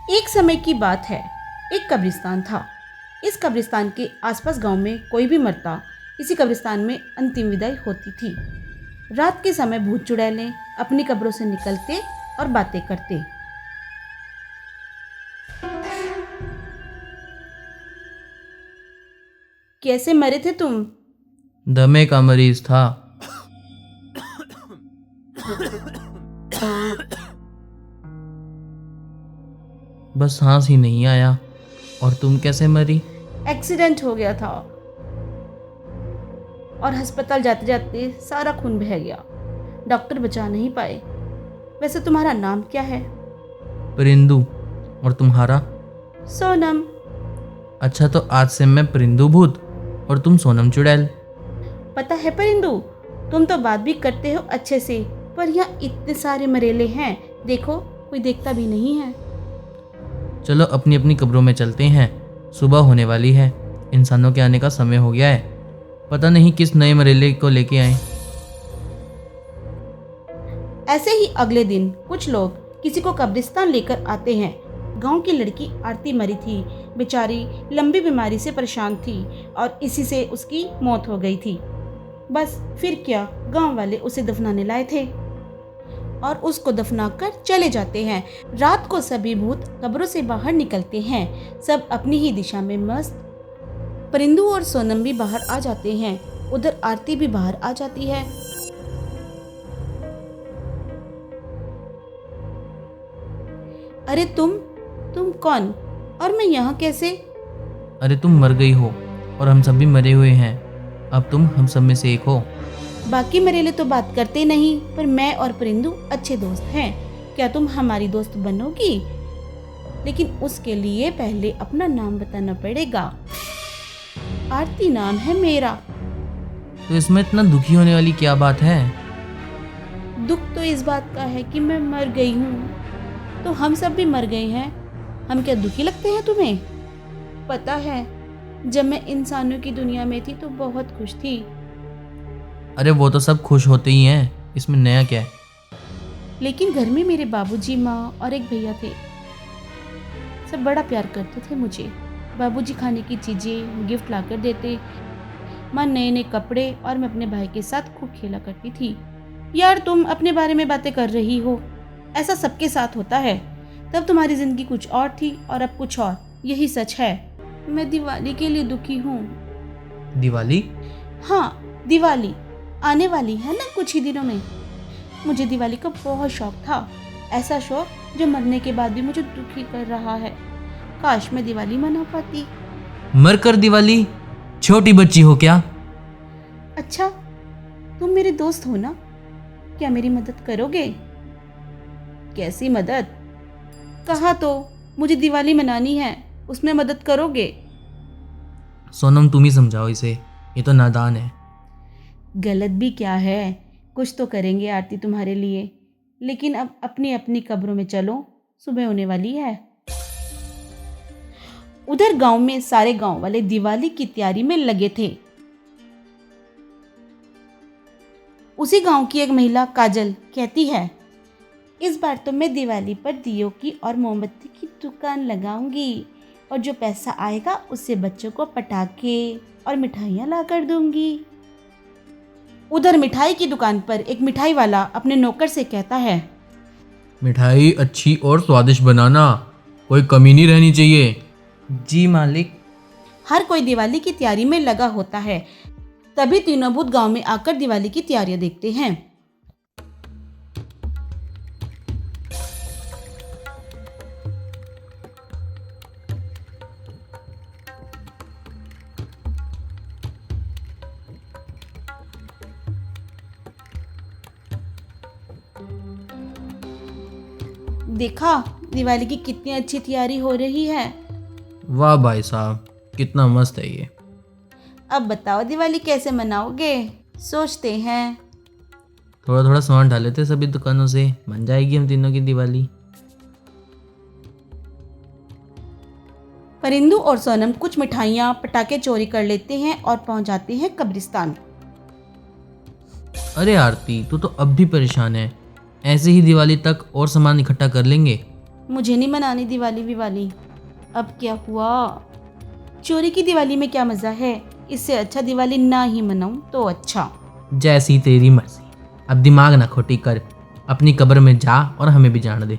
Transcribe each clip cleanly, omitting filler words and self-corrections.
एक समय की बात है, एक कब्रिस्तान था। इस कब्रिस्तान के आसपास गांव में कोई भी मरता, इसी कब्रिस्तान में अंतिम विदाई होती थी। रात के समय भूत चुड़ैलें अपनी कब्रों से निकलते और बातें करते। कैसे मरे थे तुम? दमे का मरीज था। बस सांस ही नहीं आया। और तुम कैसे मरी? एक्सीडेंट हो गया था और अस्पताल जाते जाते सारा खून बह गया। डॉक्टर बचा नहीं पाए। वैसे तुम्हारा नाम क्या है? परिंदू। और तुम्हारा? सोनम। अच्छा, तो आज से मैं परिंदू भूत और तुम सोनम चुड़ैल। पता है परिंदू, तुम तो बात भी करते हो अच्छे से, पर यहाँ इतने सारे मरेले हैं, देखो कोई देखता भी नहीं है। चलो अपनी अपनी कब्रों में चलते हैं। सुबह होने वाली है, इंसानों के आने का समय हो गया है। पता नहीं किस नए मरेले को लेके आए। ऐसे ही अगले दिन कुछ लोग किसी को कब्रिस्तान लेकर आते हैं। गांव की लड़की आरती मरी थी। बेचारी लंबी बीमारी से परेशान थी और इसी से उसकी मौत हो गई थी। बस फिर क्या, गांव वाले उसे दफनाने लाए थे और उसको दफना कर चले जाते हैं। रात को सभी भूत कब्रों से बाहर निकलते हैं, सब अपनी ही दिशा में मस्त। परिंदू और सोनम भी बाहर आ जाते हैं। उधर आरती भी बाहर आ जाती है। अरे तुम कौन और मैं यहाँ कैसे? अरे तुम मर गई हो और हम सब भी मरे हुए हैं। अब तुम हम सब में से एक हो। बाकी मरेले तो बात करते नहीं, पर मैं और परिंदू अच्छे दोस्त हैं। क्या तुम हमारी दोस्त बनोगी? लेकिन उसके लिए पहले अपना नाम बताना पड़ेगा। आरती नाम है मेरा। तो इसमें इतना दुखी होने वाली क्या बात है? दुख तो इस बात का है कि मैं मर गई हूँ। तो हम सब भी मर गए हैं, हम क्या दुखी लगते हैं तुम्हें? पता है, जब मैं इंसानों की दुनिया में थी तो बहुत खुश थी। अरे वो तो सब खुश होते ही हैं, इसमें नया क्या है? लेकिन घर में मेरे बाबूजी, माँ और एक भैया थे। सब बड़ा प्यार करते थे मुझे। बाबूजी खाने की चीज़ें गिफ्ट ला कर देते, माँ नए नए कपड़े, और मैं अपने भाई के साथ खूब खेला करती थी। यार तुम अपने बारे में बातें कर रही हो, ऐसा सबके साथ होता है। तब तुम्हारी ज़िंदगी कुछ और थी और अब कुछ और, यही सच है। मैं दिवाली के लिए दुखी हूँ। दिवाली? हाँ, दिवाली आने वाली है ना कुछ ही दिनों में। मुझे दिवाली का बहुत शौक था, ऐसा शौक जो मरने के बाद भी मुझे दुखी कर रहा है। काश मैं दिवाली मना पाती। मरकर दिवाली? छोटी बच्ची हो क्या? अच्छा, तुम मेरे दोस्त हो ना, क्या मेरी मदद करोगे? कैसी मदद? कहा तो, मुझे दिवाली मनानी है, उसमें मदद करोगे? सोनम तुम ही समझाओ इसे, ये तो नादान है। गलत भी क्या है, कुछ तो करेंगे आरती तुम्हारे लिए। लेकिन अब अपनी अपनी कब्रों में चलो, सुबह होने वाली है। उधर गांव में सारे गांव वाले दिवाली की तैयारी में लगे थे। उसी गांव की एक महिला काजल कहती है, इस बार तो मैं दिवाली पर दियों की और मोमबत्ती की दुकान लगाऊंगी, और जो पैसा आएगा उससे बच्चों को पटाखे और मिठाइयाँ ला कर दूंगी। उधर मिठाई की दुकान पर एक मिठाई वाला अपने नौकर से कहता है, मिठाई अच्छी और स्वादिष्ट बनाना, कोई कमी नहीं रहनी चाहिए। जी मालिक। हर कोई दिवाली की तैयारी में लगा होता है। तभी तीनों भूत गांव में आकर दिवाली की तैयारियां देखते हैं। देखा, दिवाली की कितनी अच्छी तैयारी हो रही है। वाह भाई साहब, कितना मस्त है ये। अब बताओ दिवाली कैसे मनाओगे? सोचते हैं। थोड़ा थोड़ा सामान डाले थे सभी दुकानों से, बन जाएगी हम तीनों की दिवाली। परिंदू और सोनम कुछ मिठाइयाँ पटाखे चोरी कर लेते हैं और पहुंच जाते हैं कब्रिस्तान। अरे आरती, तू तो अब भी परेशान है। ऐसे ही दिवाली तक और सामान इकट्ठा कर लेंगे। मुझे नहीं मनानी दिवाली विवाली। अब क्या हुआ? चोरी की दिवाली में क्या मज़ा है? इससे अच्छा दिवाली ना ही मनाऊं तो अच्छा। जैसी तेरी मर्जी, अब दिमाग ना खोटी कर, अपनी कब्र में जा और हमें भी जाने दे।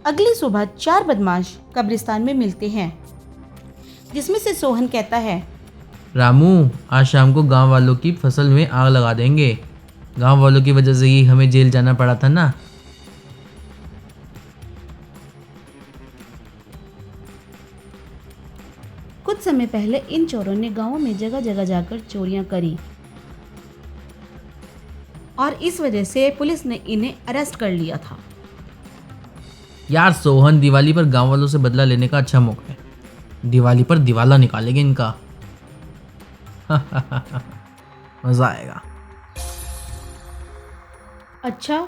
अगली सुबह 4 बदमाश कब्रिस्तान में मिलते हैं, जिसमें से सोहन कहता है, रामू, आज शाम को गांव वालों की फसल में आग लगा देंगे। गांव वालों की वजह से ही हमें जेल जाना पड़ा था ना। कुछ समय पहले इन चोरों ने गांवों में जगह जगह जाकर चोरियां करी और इस वजह से पुलिस ने इन्हें अरेस्ट कर लिया था। यार सोहन, दिवाली पर गांव वालों से बदला लेने का अच्छा मौका है। दिवाली पर दिवाला निकालेंगे इनका। मजा आएगा। अच्छा,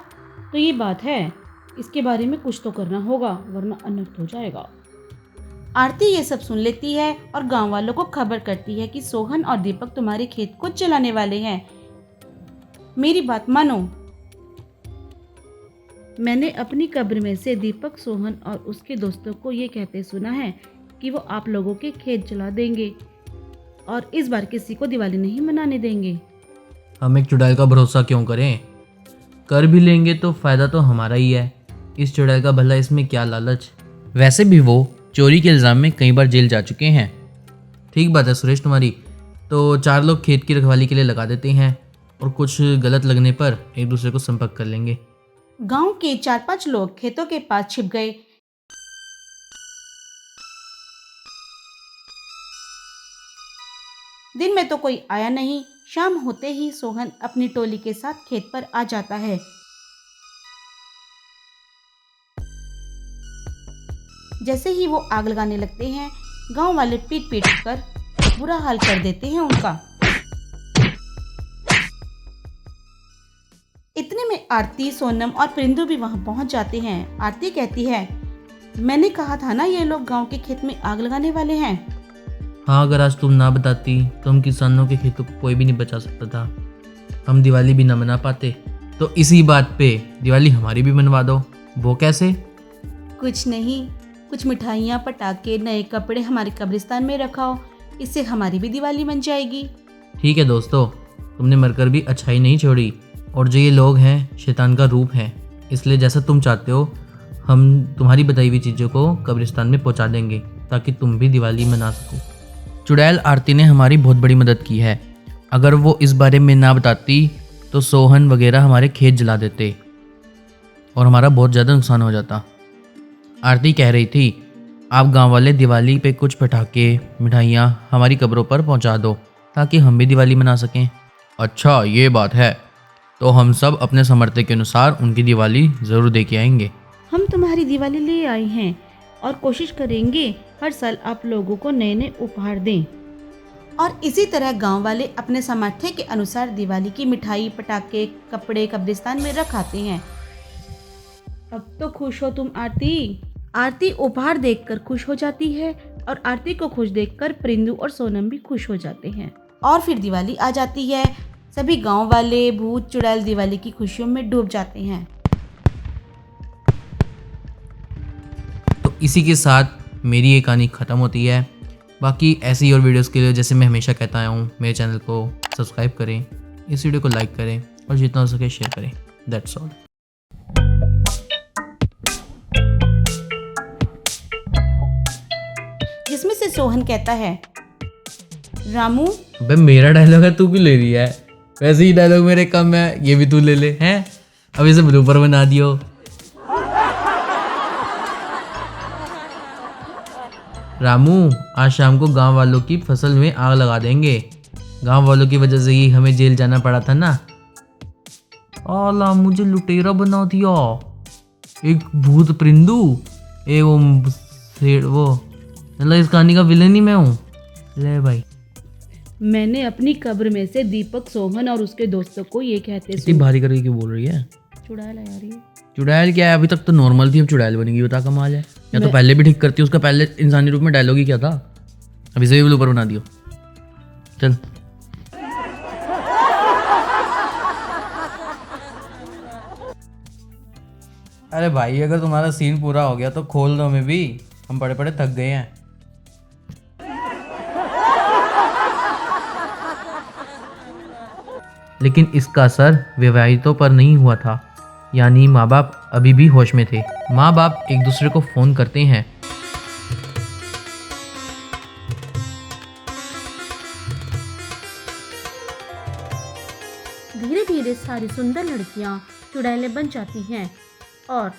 तो ये बात है, इसके बारे में कुछ तो करना होगा वरना अनर्थ हो जाएगा। आरती ये सब सुन लेती है और गांव वालों को खबर करती है कि सोहन और दीपक तुम्हारे खेत को चलाने वाले हैं। मेरी बात मानो। मैंने अपनी कब्र में से दीपक, सोहन और उसके दोस्तों को ये कहते सुना है कि वो आप लोगों के खेत चला देंगे और इस बार किसी को दिवाली नहीं मनाने देंगे। हम एक चुड़ैल का भरोसा क्यों करें? कर भी लेंगे तो फायदा तो हमारा ही है। इस चुड़ैल का भला इसमें क्या लालच। वैसे भी वो चोरी के इल्ज़ाम में कई बार जेल जा चुके हैं। ठीक बात है सुरेश तुम्हारी। तो 4 लोग खेत की रखवाली के लिए लगा देते हैं और कुछ गलत लगने पर एक दूसरे को संपर्क कर लेंगे। गांव के 4-5 लोग खेतों के पास छिप गए। दिन में तो कोई आया नहीं। शाम होते ही सोहन अपनी टोली के साथ खेत पर आ जाता है। जैसे ही वो आग लगाने लगते हैं, गांव वाले पीट पीट कर बुरा हाल कर देते हैं उनका। इतने में आरती, सोनम और परिंदू भी वहां पहुंच जाते हैं। आरती कहती है, मैंने कहा था ना ये लोग गांव के खेत में आग लगाने वाले हैं। हाँ, अगर आज तुम ना बताती तो हम किसानों के खेतों को कोई भी नहीं बचा सकता था। हम दिवाली भी ना मना पाते। तो इसी बात पे दिवाली हमारी भी मनवा दो। वो कैसे? कुछ नहीं, कुछ मिठाइयाँ, पटाखे, नए कपड़े हमारे कब्रिस्तान में रखाओ। इससे हमारी भी दिवाली बन जाएगी। ठीक है दोस्तों, तुमने मरकर भी अच्छाई नहीं छोड़ी। और जो ये लोग हैं शैतान का रूप है, इसलिए जैसा तुम चाहते हो हम तुम्हारी बताई हुई चीज़ों को कब्रिस्तान में पहुंचा देंगे ताकि तुम भी दिवाली मना सको। चुड़ैल आरती ने हमारी बहुत बड़ी मदद की है। अगर वो इस बारे में ना बताती तो सोहन वगैरह हमारे खेत जला देते और हमारा बहुत ज़्यादा नुकसान हो जाता। आरती कह रही थी, आप गांव वाले दिवाली पे कुछ पटाखे, मिठाइयाँ हमारी कब्रों पर पहुंचा दो ताकि हम भी दिवाली मना सकें। अच्छा ये बात है, तो हम सब अपने सामर्थ्य के अनुसार उनकी दिवाली ज़रूर दे के आएंगे। हम तुम्हारी दिवाली ले आए हैं और कोशिश करेंगे हर साल आप लोगों को नए नए उपहार दें। और इसी तरह गांव वाले अपने सामर्थ्य के अनुसार दिवाली की मिठाई, पटाखे, कपड़े कब्रिस्तान में रख आते हैं। अब तो खुश हो तुम आरती। आरती उपहार देखकर खुश हो जाती है और आरती को खुश देखकर परिंदू और सोनम भी खुश हो जाते हैं। और फिर दिवाली आ जाती है। सभी गांव वाले, भूत, चुड़ैल दिवाली की खुशियों में डूब जाते हैं। तो इसी के साथ मेरी ये कहानी ख़त्म होती है। बाकी ऐसी और वीडियोस के लिए जैसे मैं हमेशा कहता आया हूँ, मेरे चैनल को सब्सक्राइब करें, इस वीडियो को लाइक करें और जितना हो सके शेयर करें। That's all. जिसमें से सोहन कहता है, रामू, अबे मेरा डायलॉग है, तू क्यों ले रही है? वैसे ही डायलॉग मेरे कम है, ये भी तू ले ले हैं। अब इसे ब्लूपर बना दियो। रामू, आज शाम को गांव वालों की फसल में आग लगा देंगे। गांव वालों की वजह से ही हमें जेल जाना पड़ा था ना। आला, मुझे लुटेरा बना दिया। एक भूत परिंदू, वो मतलब इस कहानी का विलन ही मैं हूँ। ले भाई, मैंने अपनी कब्र में से दीपक, सोहन और उसके दोस्तों को ये कहते इतनी भारी करके क्यों बोल रही है? चुड़ैल आ रही है। चुड़ैल क्या है? अभी तक तो नॉर्मल थी, अब चुड़ैल बनेगी, बता कमाल है। या तो पहले भी ठीक करती, उसका पहले इंसानी रूप में डायलॉग ही क्या था। अभी से भी ब्लूपर बना दियो। चल। अरे भाई अगर तुम्हारा सीन पूरा हो गया तो खोल दो, हमें भी, हम पड़े पड़े थक गए हैं। लेकिन इसका असर विवाहितों पर नहीं हुआ था, यानी माँ बाप अभी भी होश में थे। माँ बाप एक दूसरे को फ़ोन करते हैं। धीरे धीरे सारी सुंदर लड़कियां चुड़ैलें बन जाती हैं और